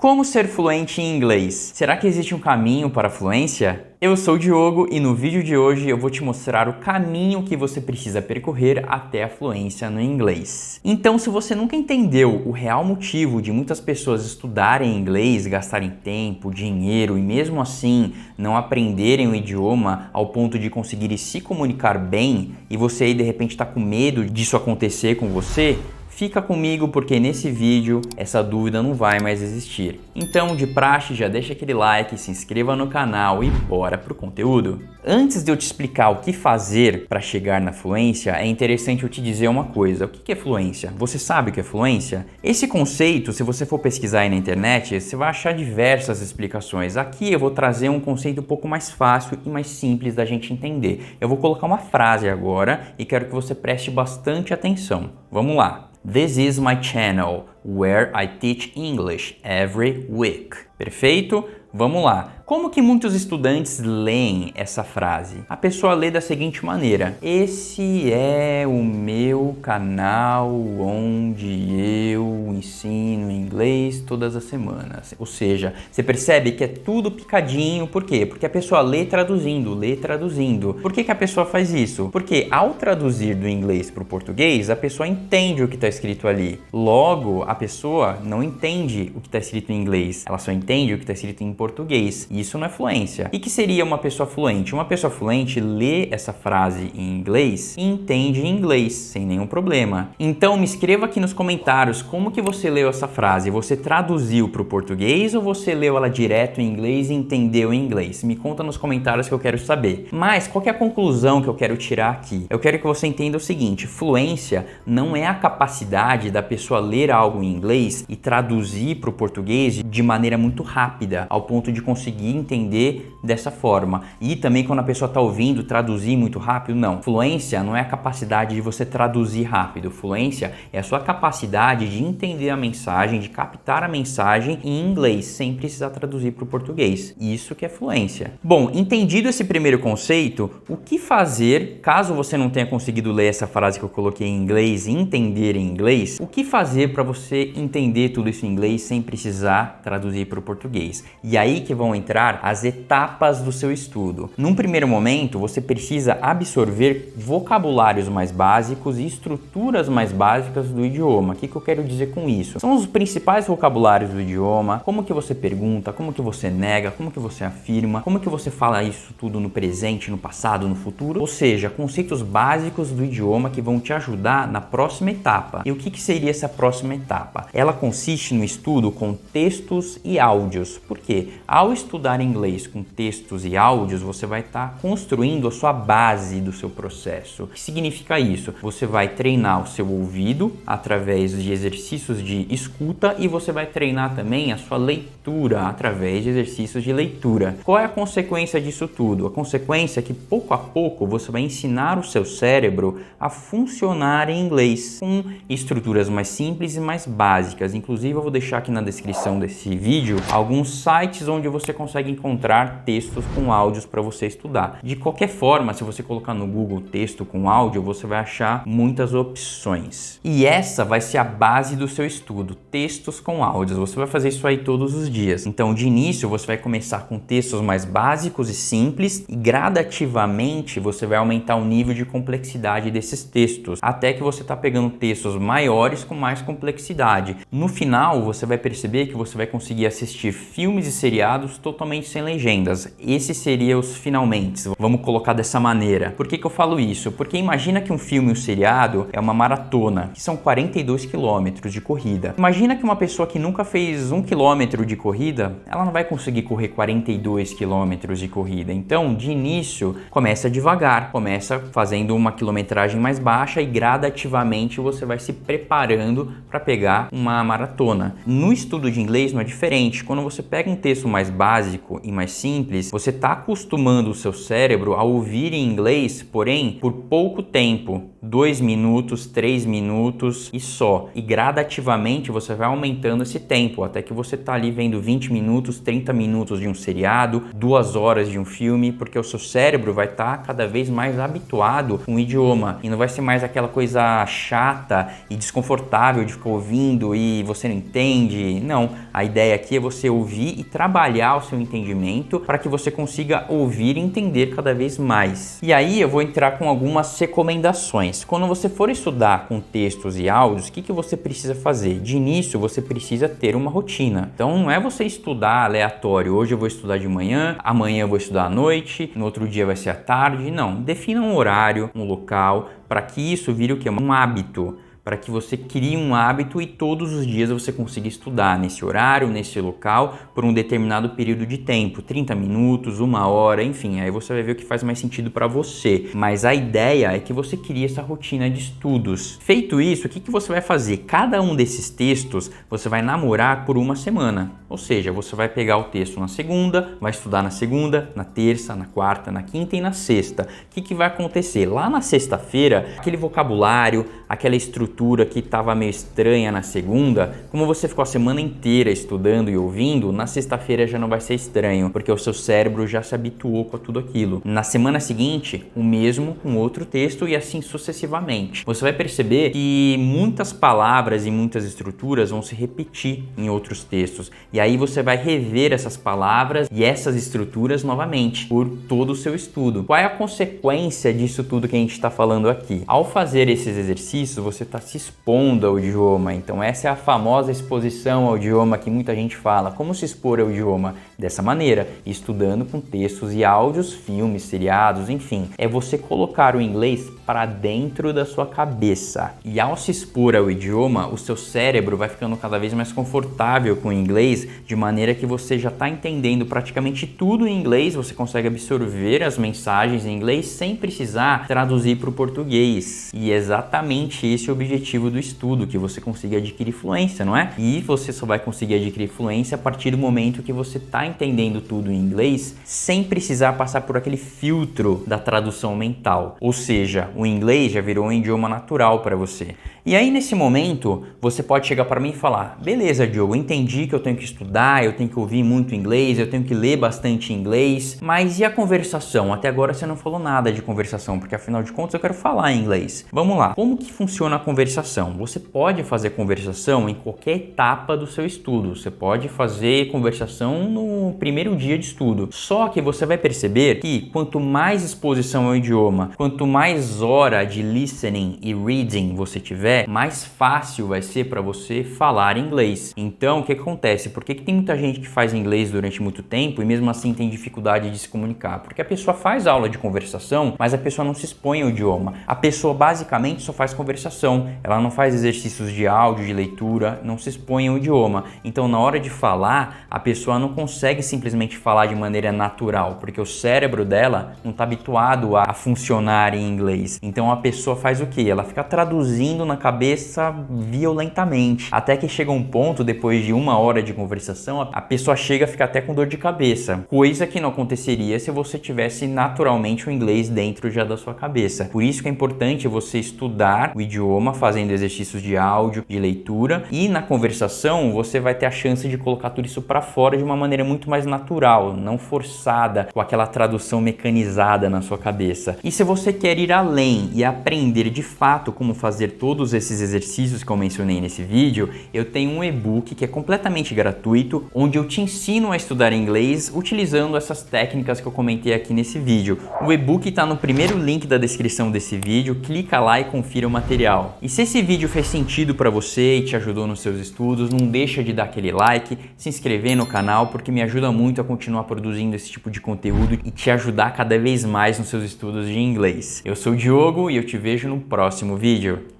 Como ser fluente em inglês? Será que existe um caminho para a fluência? Eu sou o Diogo e no vídeo de hoje eu vou te mostrar o caminho que você precisa percorrer até a fluência no inglês. Então, se você nunca entendeu o real motivo de muitas pessoas estudarem inglês, gastarem tempo, dinheiro e mesmo assim não aprenderem o idioma ao ponto de conseguir se comunicar bem e você aí de repente está com medo disso acontecer com você, fica comigo porque nesse vídeo essa dúvida não vai mais existir. Então, de praxe, já deixa aquele like, se inscreva no canal e bora pro conteúdo. Antes de eu te explicar o que fazer para chegar na fluência, é interessante eu te dizer uma coisa. O que é fluência? Você sabe o que é fluência? Esse conceito, se você for pesquisar aí na internet, você vai achar diversas explicações. Aqui eu vou trazer um conceito um pouco mais fácil e mais simples da gente entender. Eu vou colocar uma frase agora e quero que você preste bastante atenção. Vamos lá. This is my channel, where I teach English every week. Perfeito? Vamos lá. Como que muitos estudantes leem essa frase? A pessoa lê da seguinte maneira: esse é o meu canal onde eu ensino inglês todas as semanas. Ou seja, você percebe que é tudo picadinho. Por quê? Porque a pessoa lê traduzindo, lê traduzindo. Por que a pessoa faz isso? Porque ao traduzir do inglês para o português, a pessoa entende o que está escrito ali. Logo, a pessoa não entende o que está escrito em inglês, ela só entende o que está escrito em português. Isso não é fluência. E que seria uma pessoa fluente? Uma pessoa fluente lê essa frase em inglês e entende em inglês, sem nenhum problema. Então me escreva aqui nos comentários como que você leu essa frase. Você traduziu para o português ou você leu ela direto em inglês e entendeu em inglês? Me conta nos comentários que eu quero saber. Mas qual que é a conclusão que eu quero tirar aqui? Eu quero que você entenda o seguinte: fluência não é a capacidade da pessoa ler algo em inglês e traduzir para o português de maneira muito rápida, ao ponto de conseguir entender dessa forma. E também quando a pessoa está ouvindo, traduzir muito rápido, não. Fluência não é a capacidade de você traduzir rápido. Fluência é a sua capacidade de entender a mensagem, de captar a mensagem em inglês, sem precisar traduzir para o português. Isso que é fluência. Bom, entendido esse primeiro conceito, o que fazer caso você não tenha conseguido ler essa frase que eu coloquei em inglês e entender em inglês? O que fazer para você entender tudo isso em inglês sem precisar traduzir para o português? E aí que vão entrar as etapas do seu estudo. Num primeiro momento, você precisa absorver vocabulários mais básicos e estruturas mais básicas do idioma. O que eu quero dizer com isso? São os principais vocabulários do idioma, como que você pergunta, como que você nega, como que você afirma, como que você fala isso tudo no presente, no passado, no futuro. Ou seja, conceitos básicos do idioma que vão te ajudar na próxima etapa. E o que seria essa próxima etapa? Ela consiste no estudo com textos e áudios. Por quê? Ao estudar inglês com textos e áudios, você vai estar construindo a sua base do seu processo. O que significa isso? Você vai treinar o seu ouvido através de exercícios de escuta e você vai treinar também a sua leitura através de exercícios de leitura. Qual é a consequência disso tudo? A consequência é que pouco a pouco você vai ensinar o seu cérebro a funcionar em inglês com estruturas mais simples e mais básicas. Inclusive, eu vou deixar aqui na descrição desse vídeo alguns sites onde você consegue encontrar textos com áudios para você estudar. De qualquer forma, se você colocar no Google texto com áudio, você vai achar muitas opções. E essa vai ser a base do seu estudo, textos com áudios. Você vai fazer isso aí todos os dias. Então, de início, você vai começar com textos mais básicos e simples e gradativamente você vai aumentar o nível de complexidade desses textos, até que você está pegando textos maiores com mais complexidade. No final, você vai perceber que você vai conseguir assistir filmes e seriados totalmente sem legendas. Esse seria os finalmente. Vamos colocar dessa maneira. Por que eu falo isso? Porque imagina que um filme e um seriado é uma maratona, que são 42 quilômetros de corrida. Imagina que uma pessoa que nunca fez 1 quilômetro de corrida, ela não vai conseguir correr 42 quilômetros de corrida. Então, de início, começa devagar, começa fazendo uma quilometragem mais baixa e gradativamente você vai se preparando para pegar uma maratona. No estudo de inglês não é diferente. Quando você pega um texto mais básico e mais simples, você está acostumando o seu cérebro a ouvir em inglês, porém, por pouco tempo. 2 minutos, 3 minutos e só. E gradativamente você vai aumentando esse tempo, até que você tá ali vendo 20 minutos, 30 minutos de um seriado, 2 horas de um filme, porque o seu cérebro vai estar cada vez mais habituado com o idioma. E não vai ser mais aquela coisa chata e desconfortável de ficar ouvindo ouvindo e você não entende. Não, a ideia aqui é você ouvir e trabalhar o seu entendimento para que você consiga ouvir e entender cada vez mais. E aí eu vou entrar com algumas recomendações. Quando você for estudar com textos e áudios, o que você precisa fazer? De início, você precisa ter uma rotina. Então não é você estudar aleatório. Hoje eu vou estudar de manhã, amanhã eu vou estudar à noite, no outro dia vai ser à tarde. Não, defina um horário, um local, para que isso vire o quê? Um hábito. Para que você crie um hábito e todos os dias você consiga estudar nesse horário, nesse local, por um determinado período de tempo, 30 minutos, 1 hora, enfim, aí você vai ver o que faz mais sentido para você. Mas a ideia é que você crie essa rotina de estudos. Feito isso, o que você vai fazer? Cada um desses textos você vai namorar por uma semana. Ou seja, você vai pegar o texto na segunda, vai estudar na segunda, na terça, na quarta, na quinta e na sexta. O que vai acontecer? Lá na sexta-feira, aquele vocabulário, aquela estrutura que estava meio estranha na segunda, como você ficou a semana inteira estudando e ouvindo, na sexta-feira já não vai ser estranho, porque o seu cérebro já se habituou com tudo aquilo. Na semana seguinte, o mesmo com outro texto e assim sucessivamente. Você vai perceber que muitas palavras e muitas estruturas vão se repetir em outros textos, e aí você vai rever essas palavras e essas estruturas novamente por todo o seu estudo. Qual é a consequência disso tudo que a gente está falando aqui? Ao fazer esses exercícios, você está se expondo ao idioma. Então essa é a famosa exposição ao idioma que muita gente fala. Como se expor ao idioma? Dessa maneira, estudando com textos e áudios, filmes, seriados, enfim. É você colocar o inglês para dentro da sua cabeça. E ao se expor ao idioma, o seu cérebro vai ficando cada vez mais confortável com o inglês, de maneira que você já está entendendo praticamente tudo em inglês, você consegue absorver as mensagens em inglês sem precisar traduzir para o português. E é exatamente esse o objetivo do estudo, que você consiga adquirir fluência, não é? E você só vai conseguir adquirir fluência a partir do momento que você está entendendo tudo em inglês sem precisar passar por aquele filtro da tradução mental. Ou seja, o inglês já virou um idioma natural para você. E aí nesse momento você pode chegar para mim e falar: beleza, Diogo, entendi que eu tenho que estudar, eu tenho que ouvir muito inglês, eu tenho que ler bastante inglês, mas e a conversação? Até agora você não falou nada de conversação, porque afinal de contas eu quero falar inglês. Vamos lá, como que funciona a conversação? Você pode fazer conversação em qualquer etapa do seu estudo, você pode fazer conversação no primeiro dia de estudo, só que você vai perceber que quanto mais exposição ao idioma, quanto mais hora de listening e reading você tiver, mais fácil vai ser para você falar inglês. Então, o que acontece? Por que tem muita gente que faz inglês durante muito tempo e mesmo assim tem dificuldade de se comunicar? Porque a pessoa faz aula de conversação, mas a pessoa não se expõe ao idioma. A pessoa basicamente só faz conversação, ela não faz exercícios de áudio, de leitura, não se expõe ao idioma. Então, na hora de falar, a pessoa não consegue simplesmente falar de maneira natural, porque o cérebro dela não está habituado a funcionar em inglês. Então, a pessoa faz o quê? Ela fica traduzindo na cabeça violentamente, até que chega um ponto, depois de 1 hora de conversação, a pessoa chega a ficar até com dor de cabeça, coisa que não aconteceria se você tivesse naturalmente o inglês dentro já da sua cabeça. Por isso que é importante você estudar o idioma, fazendo exercícios de áudio, de leitura, e na conversação você vai ter a chance de colocar tudo isso para fora de uma maneira muito mais natural, não forçada, com aquela tradução mecanizada na sua cabeça. E se você quer ir além e aprender de fato como fazer todos esses exercícios que eu mencionei nesse vídeo, eu tenho um e-book que é completamente gratuito, onde eu te ensino a estudar inglês utilizando essas técnicas que eu comentei aqui nesse vídeo. O e-book está no primeiro link da descrição desse vídeo, clica lá e confira o material. E se esse vídeo fez sentido para você e te ajudou nos seus estudos, não deixa de dar aquele like, se inscrever no canal, porque me ajuda muito a continuar produzindo esse tipo de conteúdo e te ajudar cada vez mais nos seus estudos de inglês. Eu sou o Diogo e eu te vejo no próximo vídeo.